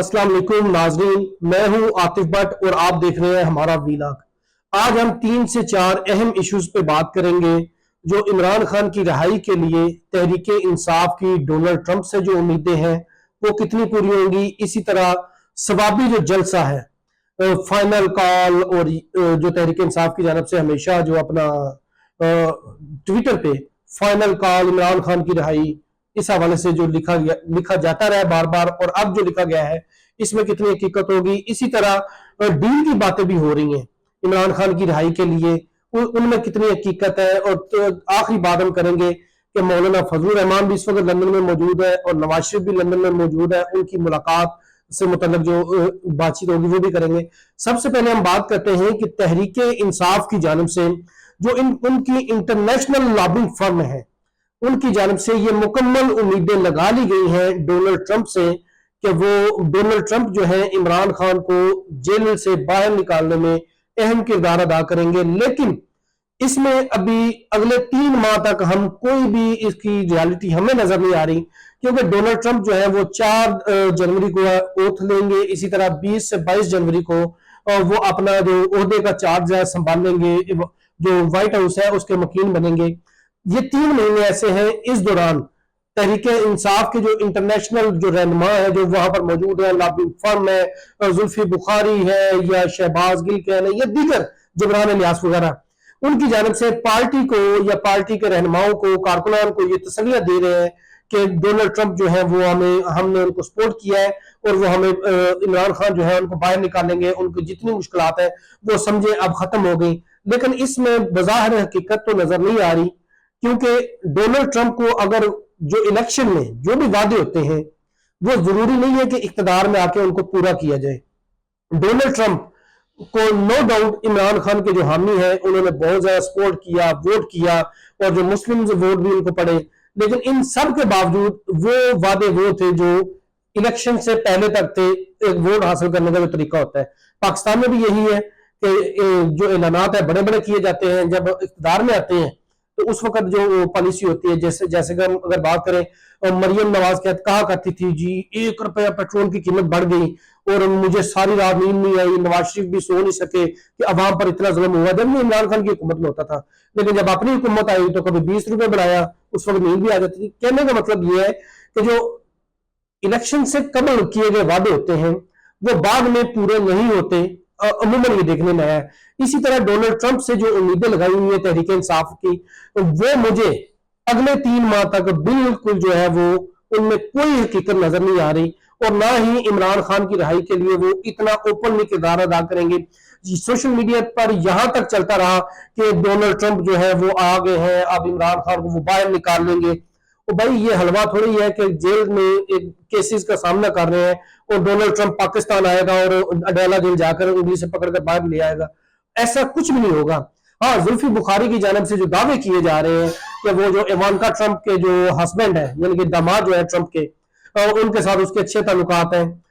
अस्सलाम वालेकुम नाजरीन, मैं हूं आतिफ भट्ट और आप देख रहे हैं हमारा वीलॉग। आज हम 3 से 4 अहम इश्यूज पे बात करेंगे जो इमरान खान की रिहाई के लिए तहरीके इंसाफ की डोनाल्ड ट्रंप से जो उम्मीदें हैं वो कितनी पूरी होंगी। इसी तरह सवाबी जो जलसा है, फाइनल कॉल, और जो तहरीके इंसाफ की जानब से हमेशा जो अपना ट्विटर पे फाइनल कॉल इमरान खान की रिहाई, इस हवाले से जो लिखा जाता रहा बार बार, और अब जो लिखा गया है इसमें कितनी हकीकत होगी। इसी तरह डील की बातें भी हो रही हैं इमरान खान की रिहाई के लिए, उनमें कितनी हकीकत है। और तो आखिरी बात हम करेंगे कि मौलाना फजलुर रहमान भी इस वक्त लंदन में मौजूद है और नवाज शरीफ भी लंदन में मौजूद है, उनकी मुलाकात से मतलब जो बातचीत होगी वो भी करेंगे। सबसे पहले हम बात करते हैं कि तहरीके इंसाफ की जानब से जो उनकी इंटरनेशनल लॉबिंग फर्म है, उनकी जानब से ये मुकम्मल उम्मीदें लगा ली गई हैं डोनाल्ड ट्रंप से कि वो डोनाल्ड ट्रंप जो है इमरान खान को जेल से बाहर निकालने में अहम किरदार अदा करेंगे। लेकिन इसमें अभी अगले 3 माह तक हम कोई भी इसकी रियलिटी हमें नजर नहीं आ रही, क्योंकि डोनाल्ड ट्रंप जो है वो 4 जनवरी को ओथ लेंगे। इसी तरह 20 से 22 जनवरी को वो अपना जो ओहदे का चार्ज है संभालेंगे, जो व्हाइट हाउस है उसके मकीन बनेंगे। ये 3 महीने ऐसे हैं, इस दौरान तहरीके इंसाफ के जो इंटरनेशनल जो रहनुमा है जो वहां पर मौजूद है, लॉबिंग फर्म है, जुल्फी बुखारी है या शहबाज गिल के है या दीगर जबरान इलियास वगैरह, उनकी जानब से पार्टी को या पार्टी के रहनुमाओं को, कारकुनान को ये तसल्लियां दे रहे हैं कि डोनाल्ड ट्रंप जो है वो हमने उनको सपोर्ट किया है और वो हमें इमरान खान जो है उनको बाहर निकालेंगे, उनकी जितनी मुश्किलात है वो समझे अब खत्म हो गई। लेकिन इसमें बज़ाहिर हकीकत तो नजर नहीं आ रही, क्योंकि डोनाल्ड ट्रंप को अगर जो इलेक्शन में जो भी वादे होते हैं वो जरूरी नहीं है कि इख्तिदार में आके उनको पूरा किया जाए। डोनाल्ड ट्रंप को नो डाउट इमरान खान के जो हामी है उन्होंने बहुत ज्यादा सपोर्ट किया, वोट किया, और जो मुस्लिम वोट भी उनको पड़े। लेकिन इन सब के बावजूद वो वादे वो थे जो इलेक्शन से पहले तक थे। एक वोट हासिल करने का जो तरीका होता है पाकिस्तान में भी यही है कि जो ऐलानात है बड़े बड़े किए जाते हैं, जब इख्तिदार में आते हैं तो उस वक्त जो पॉलिसी होती है, जैसे जैसे कि हम अगर बात करें, मरियम नवाज कहा करती थी जी 1 रुपया पेट्रोल की कीमत बढ़ गई और मुझे सारी रात नींद नहीं आई, नवाज शरीफ भी सो नहीं सके कि अवाम पर इतना जुल्म हुआ। जब भी इमरान खान की हुकूमत में होता था, लेकिन जब अपनी हुकूमत आई तो कभी 20 रुपए बढ़ाया, उस वक्त नींद भी आ जाती थी। कहने का मतलब यह है कि जो इलेक्शन से कबल किए गए वादे होते हैं वो बाद में पूरे नहीं होते, अमूमन ये देखने में आया है। इसी तरह डोनाल्ड ट्रंप से जो उम्मीदें लगाई हुई है तहरीक इंसाफ की, वो मुझे अगले 3 माह तक बिल्कुल जो है वो उनमें कोई हकीकत नजर नहीं आ रही, और ना ही इमरान खान की रिहाई के लिए वो इतना ओपनली किरदार अदा करेंगे। सोशल मीडिया पर यहां तक चलता रहा कि डोनाल्ड ट्रंप जो है वो आ गए हैं, अब इमरान खान को वो बाहर निकाल लेंगे। तो भाई ये हलवा थोड़ी है कि जेल में एक केसेस का सामना कर रहे हैं और डोनाल्ड ट्रंप पाकिस्तान आएगा और अडाला जेल जाकर उंगली से पकड़कर बाहर ले आएगा। ऐसा कुछ भी नहीं होगा। हाँ, जुल्फी बुखारी की जानब से जो दावे किए जा रहे हैं कि वो जो इवानका ट्रंप के जो हस्बैंड है, यानी कि दामाद जो है ट्रंप के, उनके साथ उसके अच्छे ताल्लुकात हैं।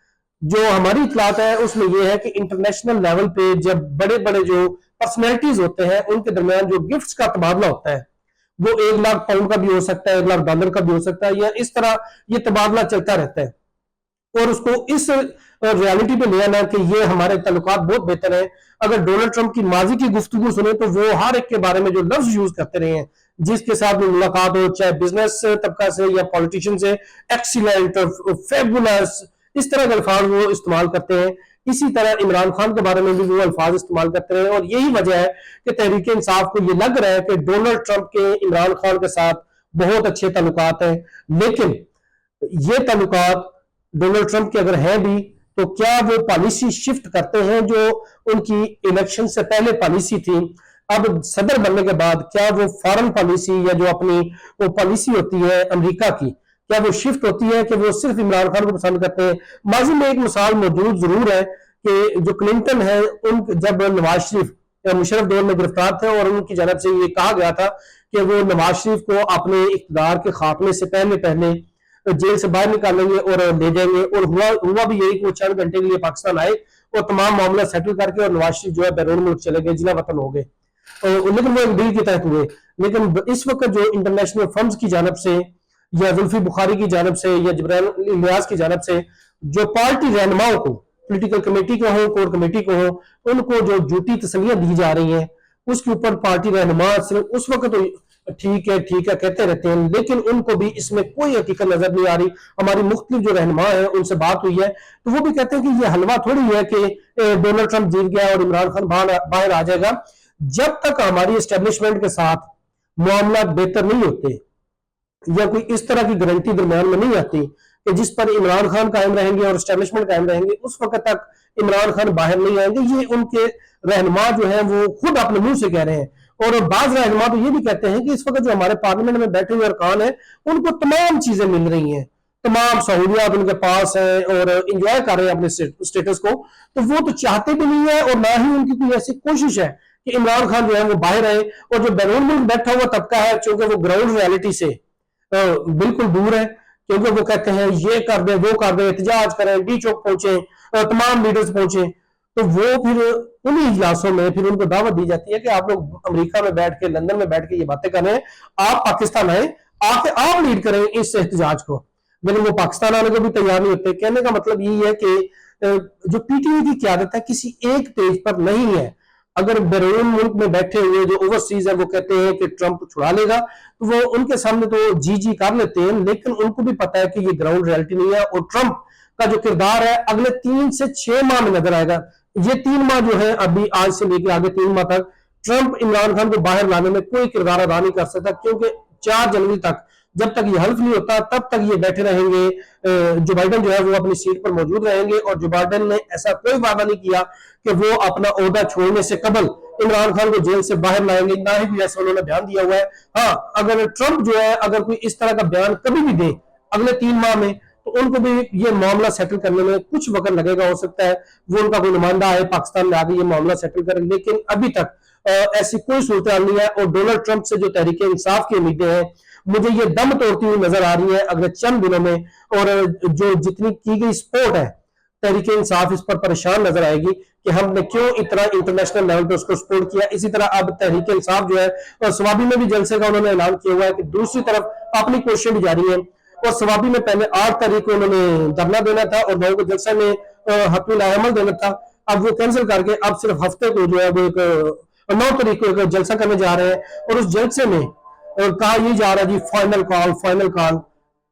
जो हमारी इतलात है उसमें यह है कि इंटरनेशनल लेवल पे जब बड़े बड़े जो पर्सनैलिटीज होते हैं उनके दरमियान जो गिफ्ट्स का तबादला होता है, वो 1 लाख पाउंड का भी हो सकता है, 1 लाख डॉलर का भी हो सकता है, या इस तरह ये तबादला चलता रहता है। और उसको इस रियलिटी पे ले आना कि ये हमारे ताल्लुकात बहुत बेहतर है। अगर डोनाल्ड ट्रंप की माजी की गुफ्तगू सुने तो वो हर एक के बारे में जो लफ्ज यूज करते रहे हैं, जिसके साथ भी मुलाकात हो, चाहे बिजनेस तबका से या पॉलिटिशियन से, एक्सीलेंट, फेबुलस, इस तरह के अल्फाज वो इस्तेमाल करते हैं। इसी तरह इमरान खान के बारे में भी वो अल्फाज इस्तेमाल करते रहे, और यही वजह है कि तहरीक इंसाफ को ये लग रहा है कि डोनाल्ड ट्रंप के इमरान खान के साथ बहुत अच्छे ताल्लुकात हैं। लेकिन ये ताल्लुकात डोनाल्ड ट्रंप के अगर है भी तो क्या वो पॉलिसी शिफ्ट करते हैं जो उनकी इलेक्शन से पहले पॉलिसी थी, अब सदर बनने के बाद क्या वो फॉरेन पॉलिसी या जो अपनी वो पॉलिसी होती है अमेरिका की, क्या वो शिफ्ट होती है कि वो सिर्फ इमरान खान को पसंद करते हैं। माजी में एक मिसाल मौजूद जरूर है कि जो क्लिंटन है, उन जब नवाज शरीफ मुशर्रफ दौर में गिरफ्तार थे और उनकी जानब से ये कहा गया था कि वो नवाज शरीफ को अपने इख्तिदार के खात्मे से पहले पहले जेल से बाहर निकालेंगे और ले जाएंगे, और हुआ भी यही कि वो 4 घंटे के लिए पाकिस्तान आए और तमाम मामला सेटल करके और नवाज शरीफ जो है बैरून मुल्क चले गए, जिला वतन हो गए। लेकिन वो एक डील के तहत हुए। लेकिन इस वक्त जो इंटरनेशनल फर्म्स की जानब से या जुल्फी बुखारी की जानब से या जबरान इलियास की जानब से जो पार्टी रहनुमाओं को, पॉलिटिकल कमेटी को हो, कोर कमेटी को हो, उनको जो झूठी तसल्लियां दी जा रही हैं, उसके ऊपर पार्टी रहनुमा सिर्फ उस वक्त तो ठीक है कहते रहते हैं, लेकिन उनको भी इसमें कोई हकीकत नजर नहीं आ रही। हमारी मुख्तलिफ जो रहनुमा है उनसे बात हुई है तो वो भी कहते हैं कि ये हलवा थोड़ी है कि डोनाल्ड ट्रंप जीत गया और इमरान खान बाहर आ जाएगा। जब तक हमारी एस्टेब्लिशमेंट के साथ मामला बेहतर नहीं होते या कोई इस तरह की गारंटी दरमियान में नहीं आती कि जिस पर इमरान खान कायम रहेंगे और एस्टेब्लिशमेंट कायम रहेंगे, उस वक्त तक इमरान खान बाहर नहीं आएंगे। ये उनके रहनुमा जो है वो खुद अपने मुंह से कह रहे हैं। और बाज रहनुमा तो ये भी कहते हैं कि इस वक्त जो हमारे पार्लियामेंट में बैठे हुए अरकान है उनको तमाम चीजें मिल रही हैं, तमाम सहूलियात उनके पास है और इंजॉय कर रहे हैं अपने स्टेटस को। तो वो तो चाहते भी नहीं है और ना ही उनकी कोई ऐसी कोशिश है कि इमरान खान जो है वो बाहर आए। और जो बैरून मुल्क बैठा हुआ तबका है, चूंकि वो ग्राउंड रियलिटी से बिल्कुल दूर है, क्योंकि वो कहते हैं ये कर दे वो कर दे, एहतजाज करें, डी चौक पहुंचे, तमाम लीडर्स पहुंचे, तो वो फिर उन्हीं इजलासों में फिर उनको दावत दी जाती है कि आप लोग अमेरिका में बैठ के, लंदन में बैठ के ये बातें कर रहे हैं, आप पाकिस्तान आए, आके आप लीड करें इस एहतजाज को। लेकिन वो पाकिस्तान आने को भी तैयार नहीं होते। कहने का मतलब यही है कि जो पीटीआई की क्यादत है किसी एक पेज पर नहीं है। अगर बैरून मुल्क में बैठे हुए जो ओवरसीज है वो कहते हैं कि ट्रंप छुड़ा लेगा, तो वो उनके सामने तो जी कर लेते हैं, लेकिन उनको भी पता है कि ये ग्राउंड रियलिटी नहीं है और ट्रंप का जो किरदार है अगले 3 से 6 माह में नजर आएगा। ये 3 माह जो है अभी आज से लेकर आगे 3 माह तक ट्रंप इमरान खान को बाहर लाने में कोई किरदार अदा नहीं कर सकता, क्योंकि 4 जनवरी तक जब तक ये हल्फ नहीं होता तब तक ये बैठे रहेंगे। जो बाइडन जो है वो अपनी सीट पर मौजूद रहेंगे और जो बाइडन ने ऐसा कोई वादा नहीं किया कि वो अपना ओहदा छोड़ने से कबल इमरान खान को जेल से बाहर लाएंगे, ना ही भी ऐसा उन्होंने बयान दिया हुआ है। हाँ, अगर ट्रंप जो है अगर कोई इस तरह का बयान कभी भी दे अगले 3 माह में, तो उनको भी ये मामला सेटल करने में कुछ वक्त लगेगा। हो सकता है वो उनका कोई नुमाइंदा आए पाकिस्तान में आगे ये मामला सेटल करें, लेकिन अभी तक ऐसी कोई सूरत नहीं है। और डोनाल्ड ट्रंप से जो तहरीक इंसाफ की उम्मीदें हैं, मुझे ये दम तोड़ती हुई नजर आ रही है अगले चंद दिनों में। और जो जितनी की गई सपोर्ट है तहरीक इंसाफ इस पर परेशान नजर आएगी कि हमने क्यों इतना इंटरनेशनल लेवल पे उसको सपोर्ट किया। इसी तरह अब तहरीक इंसाफ जो है और स्वाबी में भी जलसे का उन्होंने ऐलान किया हुआ है कि दूसरी तरफ अपनी कोशिशें भी जारी हैं। और स्वाबी में पहले 8 तारीख को उन्होंने धरना देना था और 9 को जलसे में हतमुल अमल देना था, अब वो कैंसिल करके अब सिर्फ हफ्ते को जो है वो 9 तारीख को एक जलसा करने जा रहे हैं। और उस जलसे में कहा यही जा रहा है जी फाइनल कॉल।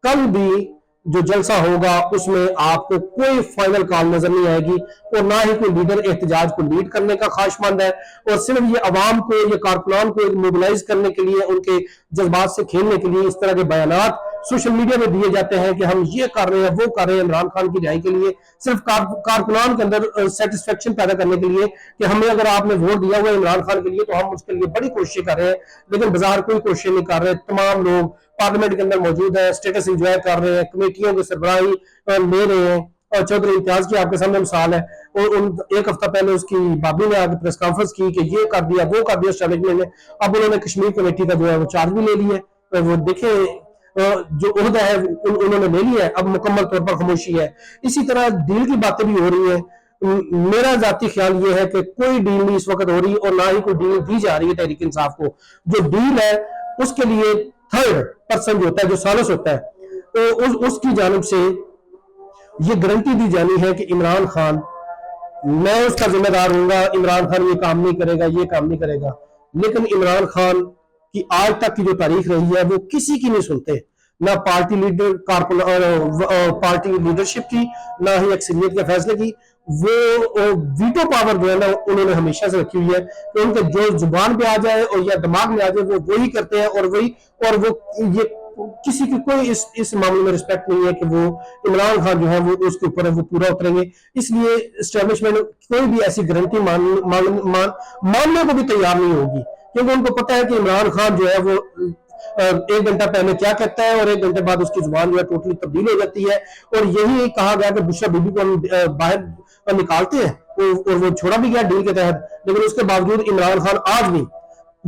कल भी जो जलसा होगा उसमें आपको कोई फाइनल कॉल नजर नहीं आएगी और ना ही कोई लीडर एहतजाज को लीड करने का ख्वाहिशमंद है। और सिर्फ ये अवाम को, ये कारकुनान को मोबिलाइज करने के लिए, उनके जज्बात से खेलने के लिए इस तरह के बयानात सोशल मीडिया में दिए जाते हैं कि हम ये कर रहे हैं वो कर रहे हैं इमरान खान की रिहाई के लिए, सिर्फ कारकुनान के अंदर सेटिस्फेक्शन पैदा करने के लिए कि हमें अगर आपने वोट दिया हुआ इमरान खान के लिए तो हम उसके लिए बड़ी कोशिश कर रहे हैं, लेकिन बाजार कोई कोशिश नहीं कर रहे। तमाम लोग पार्लियामेंट के अंदर मौजूद है, स्टेटस एंजॉय कर रहे हैं, कमेटियों की सरबराही ले रहे हैं। और चौधरी इम्तियाज की आपके सामने मिसाल है, और एक हफ्ता पहले उसकी भाभी ने आगे प्रेस कॉन्फ्रेंस की कि ये कर दिया वो कर दिया एस्टेब्लिशमेंट ने। अब उन्होंने कश्मीर कमेटी का जो है वो चार्ज भी ले लिया है, तो वो देखे जो उहदा है उन्होंने ले लिया है, अब मुकम्मल तौर पर खामोशी है। इसी तरह डील की बातें भी हो रही है। मेरा जाती ख्याल ये है कि कोई डील नहीं इस वक्त हो रही और ना ही कोई डील दी जा रही है तहरीक इंसाफ को। जो डील है उसके लिए थर्ड पर्सन जो होता है, जो सालिस होता है, तो उसकी जानिब से ये गारंटी दी जानी है कि इमरान खान, मैं उसका जिम्मेदार हूंगा, इमरान खान ये काम नहीं करेगा, ये काम नहीं करेगा। लेकिन इमरान खान की आज तक की जो तारीख रही है वो किसी की नहीं सुनते, ना पार्टी लीडर पार्टी लीडरशिप की, ना ही अक्सरियत के फैसले की। वो वीटो पावर जो है ना उन्होंने हमेशा से रखी हुई है कि उनके जो जुबान पे आ जाए और या दिमाग में आ जाए वो वही करते हैं। और वो ये किसी की कोई इस मामले में रिस्पेक्ट नहीं है कि वो इमरान खान जो है वो उसके ऊपर वो पूरा उतरेंगे। इसलिए एस्टेब्लिशमेंट कोई भी ऐसी गारंटी मानने को भी तैयार नहीं होगी, क्योंकि उनको पता है कि इमरान खान जो है वो 1 घंटा पहले क्या कहता है और 1 घंटे बाद उसकी जुबान जो है टोटली तब्दील हो जाती है। और यही कहा गया कि बुशरा बीबी को हम बाहर निकालते हैं और वो छोड़ा भी गया डील के तहत, लेकिन उसके बावजूद इमरान खान आज भी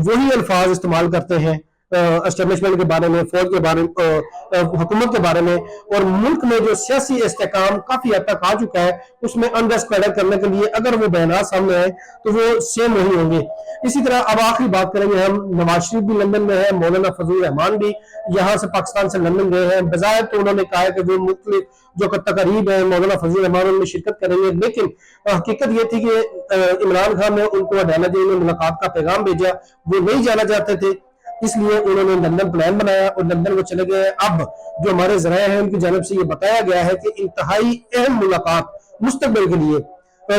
वही अल्फाज इस्तेमाल करते हैं اسٹیبلشمنٹ کے بارے میں، فوج کے بارے میں، حکومت کے بارے میں، اور ملک میں جو سیاسی استحکام کافی حد تک آ چکا ہے اس میں انرسٹ پیدا کرنے کے لیے اگر وہ بیانات سامنے آئے تو وہ سیم وہی ہوں گے۔ اسی طرح اب آخری بات کریں گے ہم، نواز شریف بھی لندن میں ہے، مولانا فضل الرحمان بھی یہاں سے پاکستان سے لندن گئے ہیں۔ بظاہر تو انہوں نے کہا ہے کہ وہ مختلف جو تقریب ہے مولانا فضل الرحمان ان میں شرکت کریں گے، لیکن حقیقت یہ تھی کہ عمران خان نے ان کو اڈیالہ جیل میں ملاقات کا پیغام بھیجا، وہ نہیں جانا چاہتے تھے، اس لیے انہوں نے لندن پلان بنایا اور لندن وہ چلے گئے۔ اب جو ہمارے ذرائع ہیں ان کی جانب سے یہ بتایا گیا ہے کہ انتہائی اہم ملاقات مستقبل کے لیے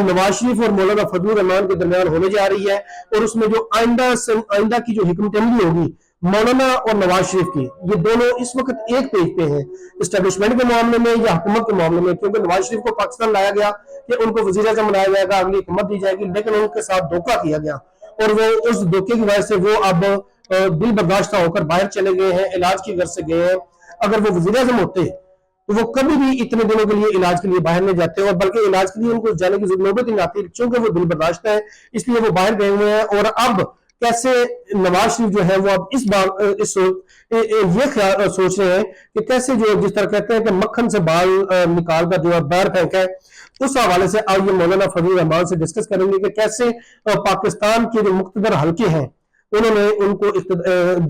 نواز شریف اور مولانا فضل الرحمان کے درمیان ہونے جا رہی ہے، اور اس میں جو آئندہ کی جو حکمت عملی ہوگی مولانا اور نواز شریف کی، یہ دونوں اس وقت ایک پیج پہ ہیں اسٹیبلشمنٹ کے معاملے میں یا حکومت کے معاملے میں، کیونکہ نواز شریف کو پاکستان لایا گیا کہ ان کو وزیر اعظم بنایا جائے گا، اگلی حکومت دی جائے گی، لیکن ان کے ساتھ دھوکہ کیا گیا اور وہ اس دھوکے کی وجہ سے وہ اب دل برداشتہ ہو کر باہر چلے گئے ہیں، علاج کی غرض سے گئے ہیں۔ اگر وہ وزیر اعظم ہوتے تو وہ کبھی بھی اتنے دنوں کے لیے علاج کے لیے باہر نہیں جاتے، اور بلکہ علاج کے لیے ان کو جانے کی نوبت ہی نہیں آتی، چونکہ وہ دل برداشتہ ہے اس لیے وہ باہر گئے ہوئے ہیں۔ اور اب کیسے نواز شریف جو ہے وہ اب اس بار یہ خیال سوچ رہے ہیں کہ کیسے جو جس طرح کہتے ہیں کہ مکھن سے بال نکال کر جو ہے باہر پھینکا ہے، اس حوالے سے آج یہ مولانا فضل الرحمان سے ڈسکس کریں گے کہ کیسے پاکستان کے جو مقتدر حلقے ہیں انہوں نے ان کو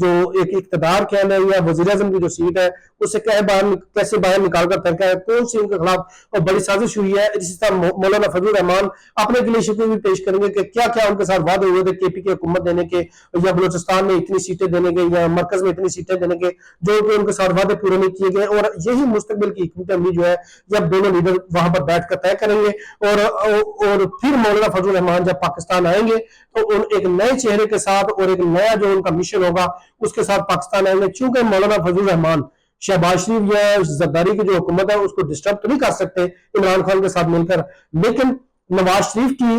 جو ایک اقتدار کہہ لیں یا وزیر اعظم کی جو سیٹ ہے اسے کیسے باہر نکال کر پھینکا ہے، کون سی ان کے خلاف بڑی سازش ہوئی ہے۔ اسی طرح مولانا فضل الرحمان اپنے کے لیے شکوے بھی پیش کریں گے کہ کیا کیا ان کے ساتھ وعدے ہوئے تھے کے پی کی حکومت دینے کے، یا بلوچستان میں اتنی سیٹیں دینے کے، یا مرکز میں اتنی سیٹیں دینے کے، جو کہ ان کے ساتھ وعدے پورے نہیں کیے گئے، اور یہی مستقبل کی حکمت عملی جو ہے جب دونوں لیڈر وہاں پر بیٹھ کر طے کریں گے، اور پھر مولانا فضل الرحمان جب پاکستان آئیں گے تو ایک نئے چہرے کے ساتھ اور ایک نیا جو ان کا مشن ہوگا اس کے ساتھ پاکستان آئیں گے۔ چونکہ مولانا فضل الرحمان شہباز شریف یا زرداری کی جو حکومت ہے اس کو ڈسٹرب تو نہیں کر سکتے عمران خان کے ساتھ مل کر، لیکن نواز شریف کی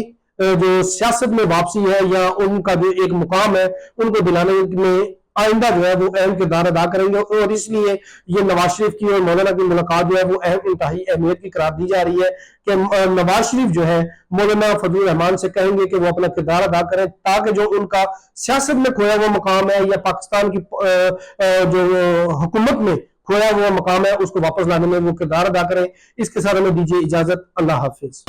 جو سیاست میں واپسی ہے یا ان کا جو ایک مقام ہے ان کو دلانے میں آئندہ جو ہے وہ اہم کردار ادا کریں گے، اور اس لیے یہ نواز شریف کی اور مولانا کی ملاقات جو ہے وہ انتہائی اہمیت کی قرار دی جا رہی ہے کہ نواز شریف جو ہے مولانا فضل الرحمان سے کہیں گے کہ وہ اپنا کردار ادا کریں تاکہ جو ان کا سیاست میں کھویا ہوا مقام ہے یا پاکستان کی جو حکومت میں کھویا ہوا مقام ہے اس کو واپس لانے میں وہ کردار ادا کریں۔ اس کے ساتھ ہمیں دیجیے اجازت، اللہ حافظ۔